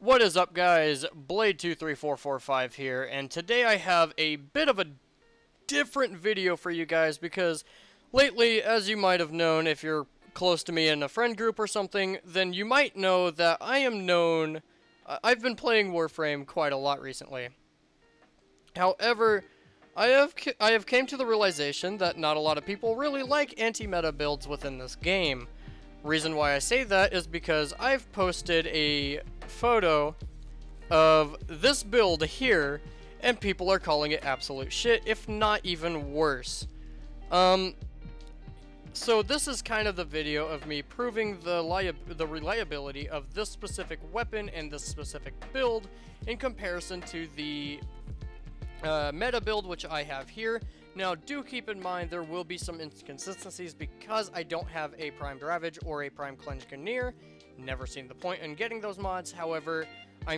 What is up, guys? Blade23445 here, and today I have a bit of a different video for you guys because lately, as you might have known if you're close to me in a friend group or something, then you might know that I am known... I've been playing Warframe quite a lot recently. However, I have came to the realization that not a lot of people really like anti-meta builds within this game. Reason why I say that is because I've posted a photo of this build here, and people are calling it absolute shit, if not even worse. So this is kind of the video of me proving the reliability of this specific weapon and this specific build in comparison to the meta build which I have here. Now, do keep in mind there will be some inconsistencies because I don't have a Primed Ravage or a Primed Cleanse Ganir. Never seen the point in getting those mods. However, I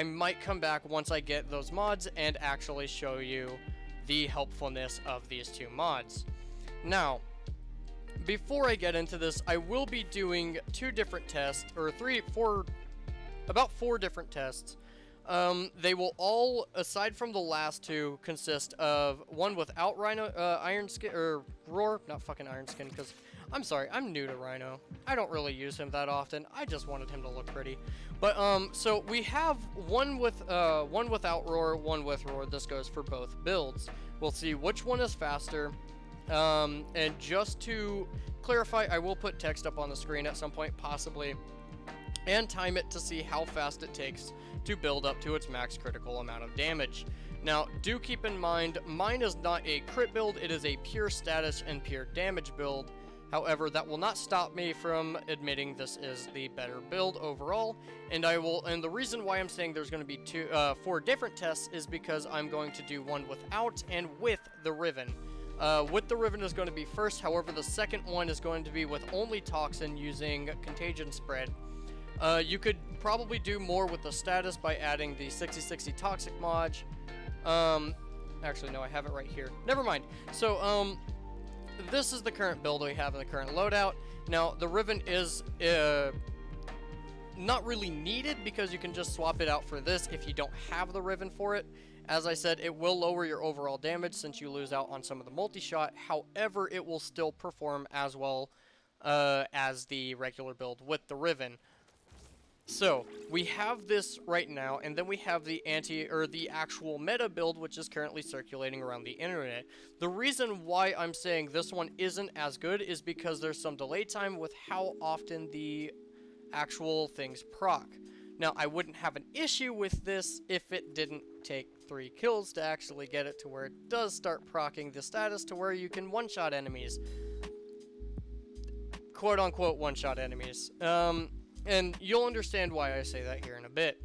might come back once I get those mods and actually show you the helpfulness of these two mods. Now, before I get into this, I will be doing two different tests, or about four different tests. They will all, aside from the last two, consist of one without Rhino, Iron Skin, or Roar, not fucking Iron Skin, because, I'm sorry, I'm new to Rhino. I don't really use him that often. I just wanted him to look pretty. But, so we have one without Roar, one with Roar. This goes for both builds. We'll see which one is faster. And just to clarify, I will put text up on the screen at some point, possibly, and time it to see how fast it takes to build up to its max critical amount of damage. Now, do keep in mind, mine is not a crit build, it is a pure status and pure damage build. However, that will not stop me from admitting this is the better build overall, and the reason why I'm saying there's going to be four different tests is because I'm going to do one without and with the Riven. With the Riven is going to be first, however, the second one is going to be with only Toxin using Contagion Spread. You could probably do more with the status by adding the 60/60 Toxic mod. Actually, no, I have it right here. Never mind. So, this is the current build we have in the current loadout. Now, the Riven is not really needed because you can just swap it out for this if you don't have the Riven for it. As I said, it will lower your overall damage since you lose out on some of the multi-shot. However, it will still perform as well as the regular build with the Riven. So, we have this right now, and then we have the actual meta build, which is currently circulating around the internet. The reason why I'm saying this one isn't as good is because there's some delay time with how often the actual things proc. Now, I wouldn't have an issue with this if it didn't take 3 kills to actually get it to where it does start proccing the status to where you can one-shot enemies. Quote-unquote one-shot enemies. And you'll understand why I say that here in a bit.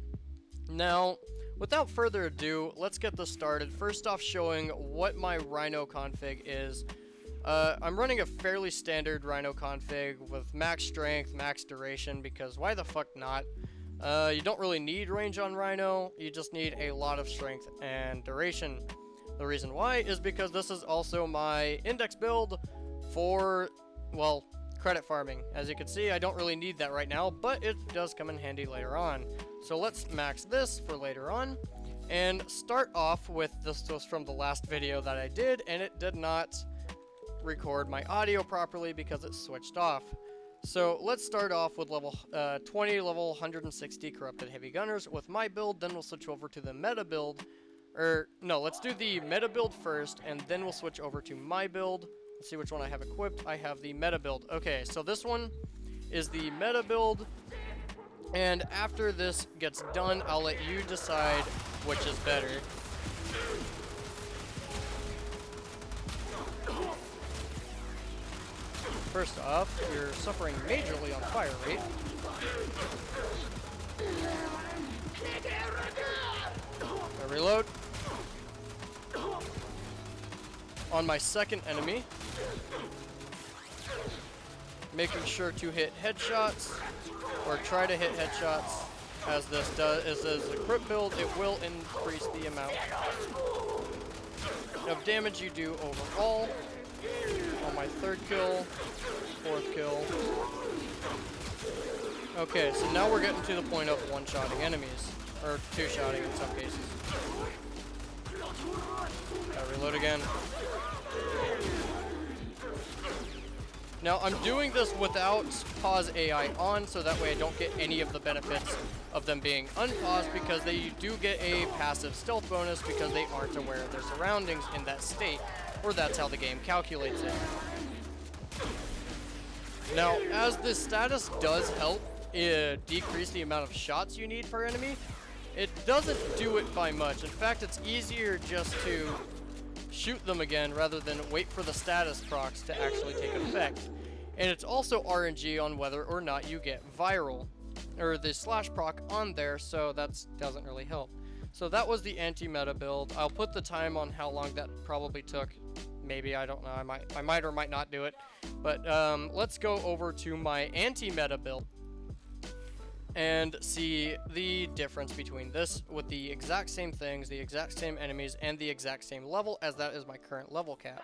Now, without further ado, let's get this started. First off, showing what my Rhino config is. I'm running a fairly standard Rhino config with max strength, max duration, because why the fuck not? You don't really need range on Rhino, you just need a lot of strength and duration. The reason why is because this is also my index build for, well, credit farming. As you can see, I don't really need that right now, but it does come in handy later on. So let's max this for later on, and start off with, this was from the last video that I did, and it did not record my audio properly because it switched off. So let's start off with level 20, level 160 Corrupted Heavy Gunners with my build, then we'll switch over to the meta build. No, let's do the meta build first, and then we'll switch over to my build. Let's see which one I have equipped. I have the meta build. Okay, so this one is the meta build, and after this gets done, I'll let you decide which is better. First off, you're suffering majorly on fire rate. I reload. On my second enemy, making sure to hit headshots, or try to hit headshots, as this is a crit build, it will increase the amount of damage you do overall. On my third kill, fourth kill, Okay, so now we're getting to the point of one-shotting enemies. Or two-shotting in some cases. Gotta reload again. Now, I'm doing this without pause AI on, so that way I don't get any of the benefits of them being unpaused, because they do get a passive stealth bonus because they aren't aware of their surroundings in that state, or that's how the game calculates it. Now, as the status does help decrease the amount of shots you need per enemy, it doesn't do it by much. In fact, it's easier just to shoot them again rather than wait for the status procs to actually take effect. And it's also RNG on whether or not you get viral, or the slash proc on there, so that doesn't really help. So that was the anti-meta build. I'll put the time on how long that probably took. Maybe, I don't know, I might or might not do it. But let's go over to my anti-meta build and see the difference between this with the exact same things, the exact same enemies, and the exact same level, as that is my current level cap.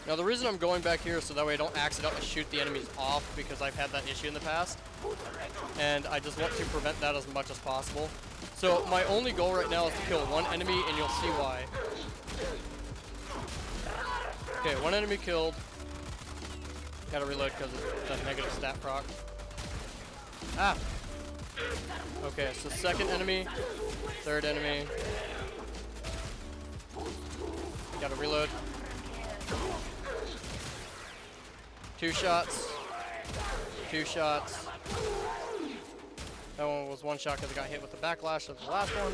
Now the reason I'm going back here is so that way I don't accidentally shoot the enemies off, because I've had that issue in the past, and I just want to prevent that as much as possible. So my only goal right now is to kill one enemy, and you'll see why. Okay, one enemy killed. Gotta reload because it's a negative stat proc. Ah! Okay, so second enemy, third enemy. Gotta reload. 2 shots. 2 shots. That one was 1 shot because I got hit with the backlash of the last one.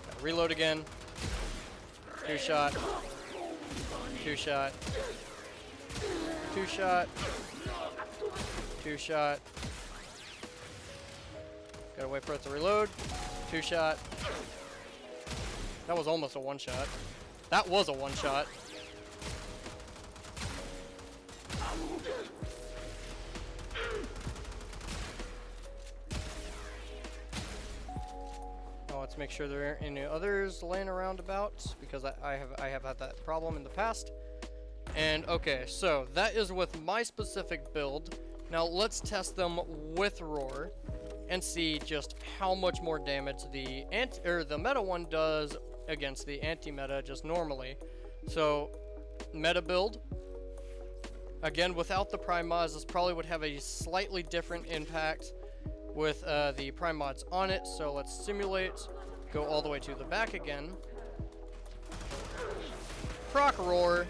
Gotta reload again. 2 shot. 2 shot. 2 shot. 2 shot. Gotta wait for it to reload. 2 shot. That was almost a 1 shot. That was a 1 shot. Now let's make sure there aren't any others laying around about, because I have had that problem in the past. And okay, so that is with my specific build. Now let's test them with Roar and see just how much more damage the meta one does against the anti-meta just normally. So meta build, again without the prime mods, this probably would have a slightly different impact with the prime mods on it. So let's simulate, go all the way to the back again, proc Roar.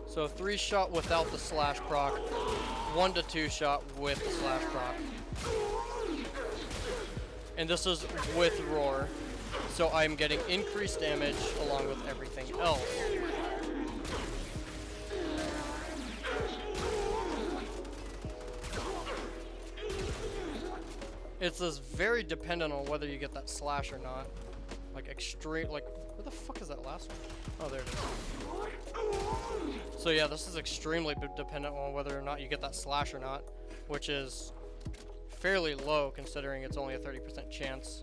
So 3 shot without the slash proc, 1 to 2 shot with the slash proc. And this is with Roar, so I'm getting increased damage along with everything else. It's just very dependent on whether you get that slash or not. Like extreme, like, where the fuck is that last one? Oh, there it is. So yeah, this is extremely dependent on whether or not you get that slash or not, which is fairly low considering it's only a 30% chance.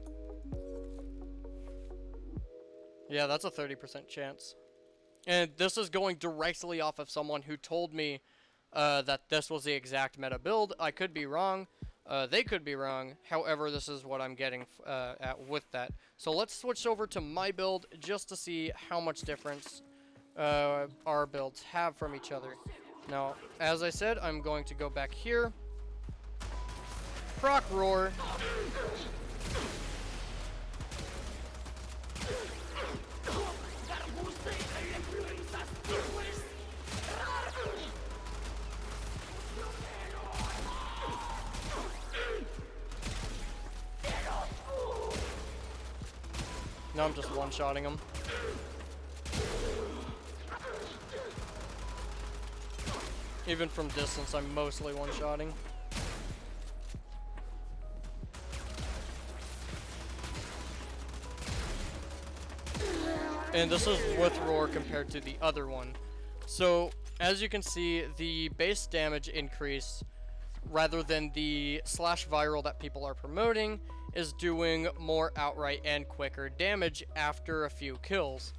Yeah, that's a 30% chance. And this is going directly off of someone who told me that this was the exact meta build. I could be wrong. They could be wrong. However, this is what I'm getting with that. So let's switch over to my build just to see how much difference our builds have from each other. Now, as I said, I'm going to go back here, proc Roar, now I'm just one-shotting them. Even from distance, I'm mostly one-shotting. And this is with Roar compared to the other one. So, as you can see, the base damage increase, rather than the slash viral that people are promoting, is doing more outright and quicker damage after a few kills.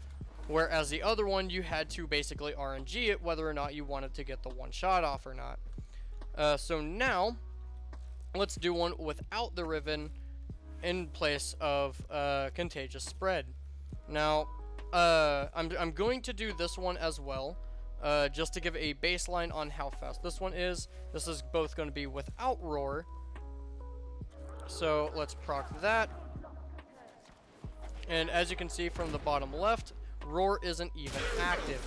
Whereas the other one, you had to basically RNG it whether or not you wanted to get the one shot off or not. So now, let's do one without the Riven in place of Contagious Spread. Now, I'm going to do this one as well, just to give a baseline on how fast this one is. This is both going to be without Roar. So let's proc that. And as you can see from the bottom left, Roar isn't even active.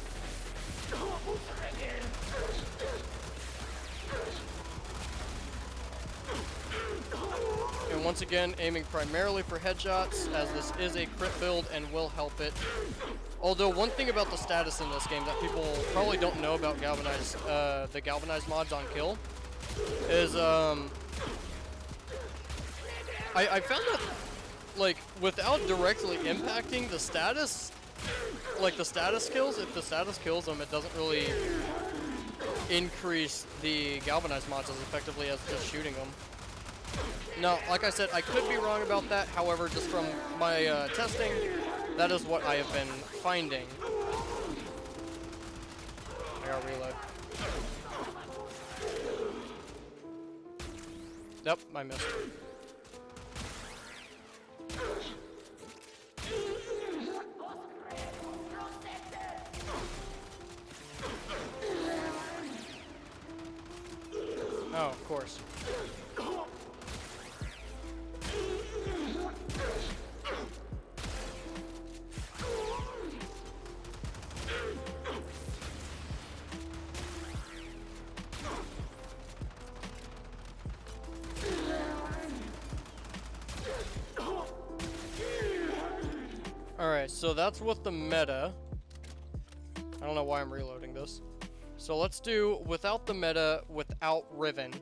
And once again, aiming primarily for headshots, as this is a crit build and will help it. Although one thing about the status in this game that people probably don't know about Galvanized, the Galvanized mods on kill, is I found that, like, without directly impacting the status, like the status kills, if the status kills them, it doesn't really increase the Galvanized mods as effectively as just shooting them. Now, like I said, I could be wrong about that. However, just from my testing, that is what I have been finding. I gotta reload. Yep, I missed. Oh, of course. Alright, so that's with the meta. I don't know why I'm reloading this. So let's do without the meta, without Riven.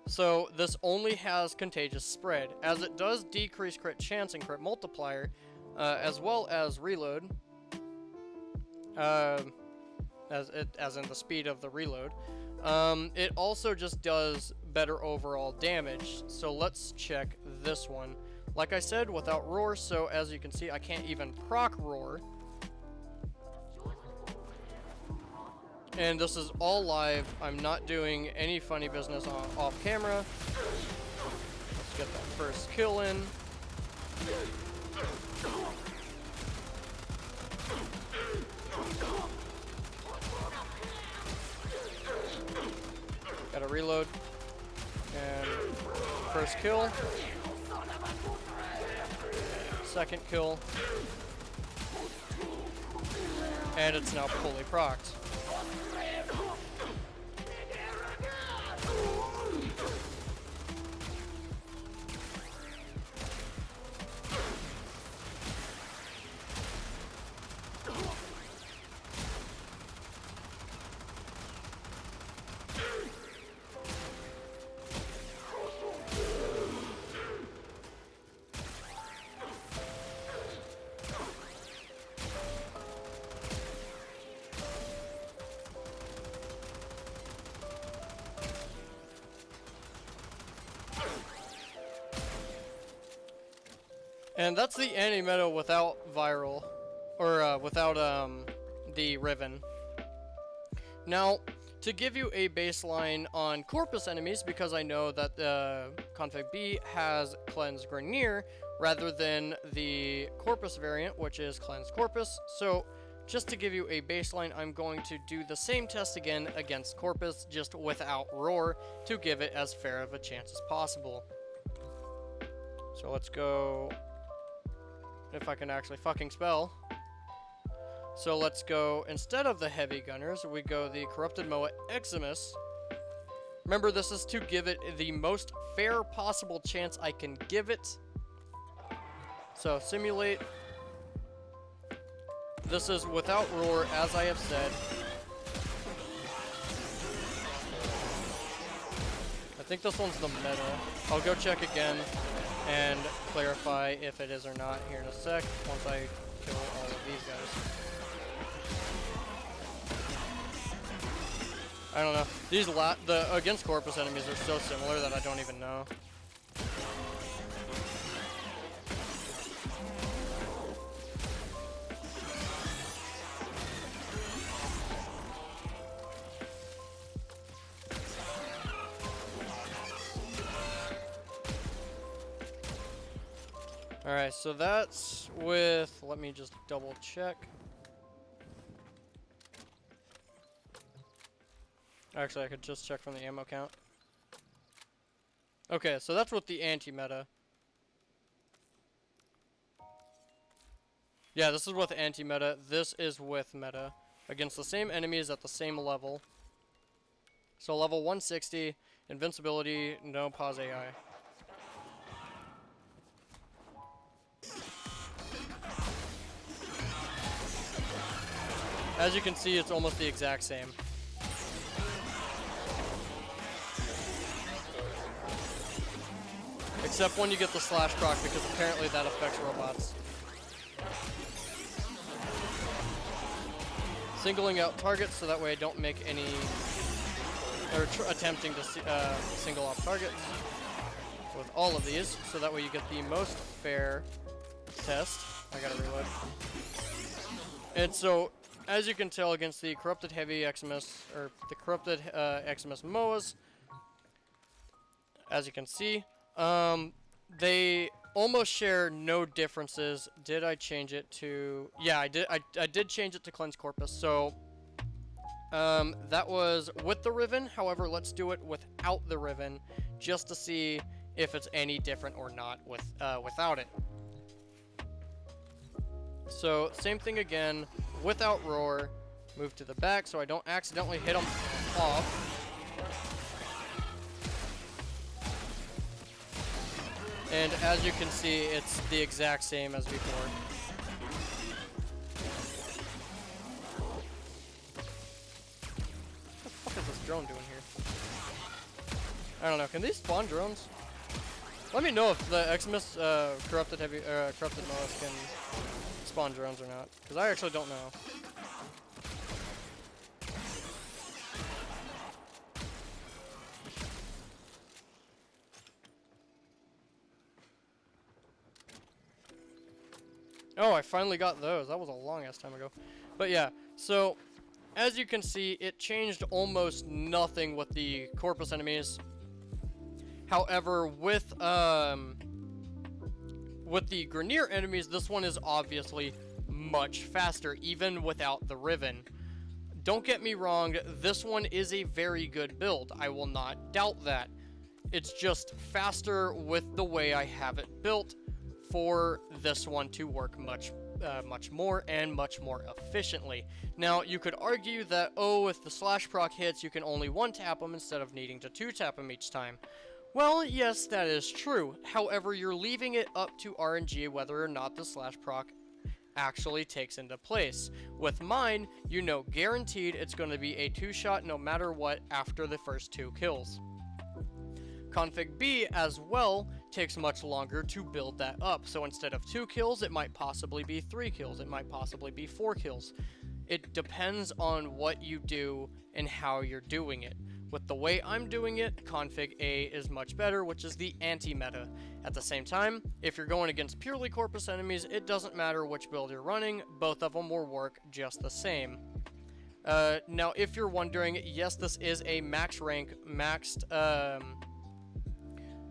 So this only has Contagious Spread, as it does decrease crit chance and crit multiplier, as well as reload, as in the speed of the reload. It also just does better overall damage. So let's check this one. Like I said, without Roar, so as you can see, I can't even proc Roar. And this is all live. I'm not doing any funny business off camera. Let's get that first kill in. Gotta reload. And first kill. Second kill. And it's now fully procced. And that's the Anti-Meta without viral, or without the Riven. Now, to give you a baseline on Corpus enemies, because I know that Config B has Cleanse Grenier rather than the Corpus variant, which is Cleanse Corpus. So, just to give you a baseline, I'm going to do the same test again against Corpus, just without Roar, to give it as fair of a chance as possible. So let's go, if I can actually fucking spell. So let's go, instead of the Heavy Gunners, we go the Corrupted Moa Eximus. Remember, this is to give it the most fair possible chance I can give it. So, simulate. This is without Roar, as I have said. I think this one's the meta. I'll go check again and clarify if it is or not here in a sec, once I kill all of these guys. I don't know. These against Corpus enemies are so similar that I don't even know. Alright, so that's with, let me just double check. Actually, I could just check from the ammo count. Okay, so that's with the anti-meta. Yeah, this is with anti-meta. This is with meta. Against the same enemies at the same level. So level 160, invincibility, no pause AI. As you can see, it's almost the exact same. Except when you get the slash proc, because apparently that affects robots. Singling out targets so that way I don't make any, or attempting to single off targets with all of these, so that way you get the most fair test. I gotta reload. And so, as you can tell against the Corrupted Heavy Eximus, or the Corrupted Eximus MOAs, as you can see, they almost share no differences. Did I change it to... Yeah, I did. I did change it to Cleanse Corpus. So, that was with the Riven. However, let's do it without the Riven, just to see if it's any different or not without it. So, same thing again. Without Roar. Move to the back so I don't accidentally hit them off. And as you can see, it's the exact same as before. What the fuck is this drone doing here? I don't know. Can these spawn drones? Let me know if the Eximus Corrupted MOAs can spawn drones or not, because I actually don't know. Oh, I finally got those. That was a long ass time ago. But yeah, so as you can see, it changed almost nothing with the Corpus enemies. However, with the Grineer enemies, this one is obviously much faster, even without the Riven. Don't get me wrong, this one is a very good build. I will not doubt that. It's just faster with the way I have it built for this one to work much more and much more efficiently. Now, you could argue that, oh, if the slash proc hits, you can only one-tap them instead of needing to two-tap them each time. Well, yes, that is true. However, you're leaving it up to RNG whether or not the slash proc actually takes into place. With mine, you know guaranteed it's going to be a two-shot no matter what after the first 2 kills. Config B as well takes much longer to build that up, so instead of 2 kills, it might possibly be 3 kills, it might possibly be 4 kills. It depends on what you do and how you're doing it. With the way I'm doing it, Config A is much better, which is the anti-meta. At the same time, if you're going against purely Corpus enemies, it doesn't matter which build you're running, both of them will work just the same. Now, if you're wondering, yes, this is a max rank, maxed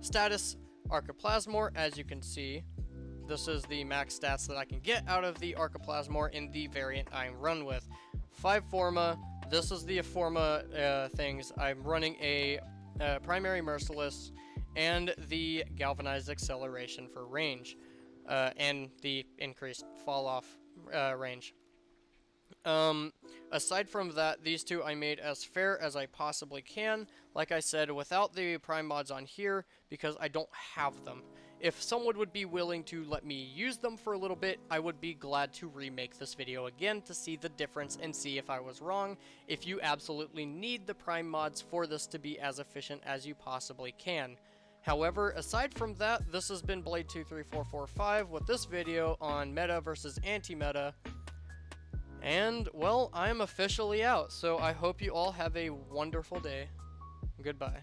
status Arca Plasmor. As you can see, this is the max stats that I can get out of the Arca Plasmor in the variant I'm run with. 5 Forma, this is the Forma things. I'm running a primary Merciless and the Galvanized Acceleration for range, and the increased fall off range. Aside from that, these two I made as fair as I possibly can. Like I said, without the prime mods on here, because I don't have them. If someone would be willing to let me use them for a little bit, I would be glad to remake this video again to see the difference and see if I was wrong. If you absolutely need the prime mods for this to be as efficient as you possibly can. However, aside from that, this has been Blade23445 with this video on meta versus anti-meta. And, well, I am officially out, so I hope you all have a wonderful day. Goodbye.